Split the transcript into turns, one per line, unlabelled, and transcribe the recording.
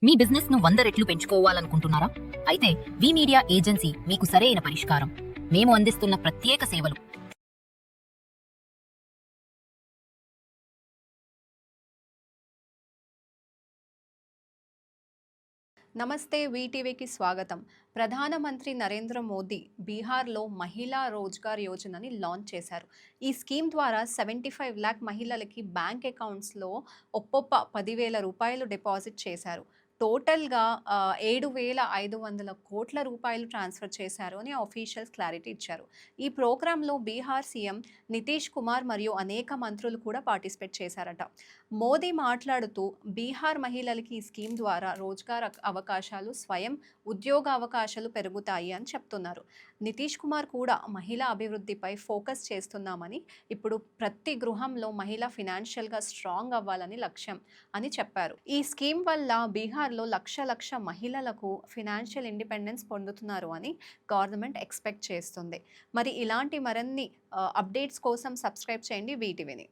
మీ business ను 100 రెట్లు పెంచుకోవాలనుకుంటున్నారా? అయితే వి మీడియా ఏజెన్సీ మీకు సరైన పరిష్కారం. మేము అందిస్తున్న ప్రత్యేక సేవలు.
నమస్తే వీటీవీకి స్వాగతం. ప్రధానమంత్రి నరేంద్ర మోదీ బీహార్లో మహిళా రోజ్గార్ యోజనని లాంచ్ చేశారు. ఈ స్కీమ్ ద్వారా 75 లాక్ మహిళలకి బ్యాంక్ అకౌంట్స్లో ఒప్పొప్ప 10,000 రూపాయలు డిపాజిట్ చేశారు. టోటల్‌గా 7,500 కోట్ల రూపాయలు ట్రాన్స్ఫర్ చేశారు అని ఆఫీషియల్స్ క్లారిటీ ఇచ్చారు. ఈ ప్రోగ్రాంలో బీహార్ సీఎం నితీష్ కుమార్ మరియు అనేక మంత్రులు కూడా పార్టిసిపేట్ చేశారట. మోదీ మాట్లాడుతూ బీహార్ మహిళలకి ఈ స్కీమ్ ద్వారా రోజ్గార్ అవకాశాలు, స్వయం ఉద్యోగ అవకాశాలు పెరుగుతాయి అని చెప్తున్నారు. నితీష్ కుమార్ కూడా మహిళా అభివృద్ధిపై ఫోకస్ చేస్తున్నామని, ఇప్పుడు ప్రతి గృహంలో మహిళ ఫినాన్షియల్గా స్ట్రాంగ్ అవ్వాలని లక్ష్యం అని చెప్పారు. ఈ స్కీమ్ వల్ల బీహార్లో లక్ష లక్ష మహిళలకు ఫినాన్షియల్ ఇండిపెండెన్స్ పొందుతున్నారు అని గవర్నమెంట్ ఎక్స్పెక్ట్ చేస్తుంది. మరి ఇలాంటి మరిన్ని అప్డేట్స్ కోసం సబ్స్క్రైబ్ చేయండి వీటీవీని.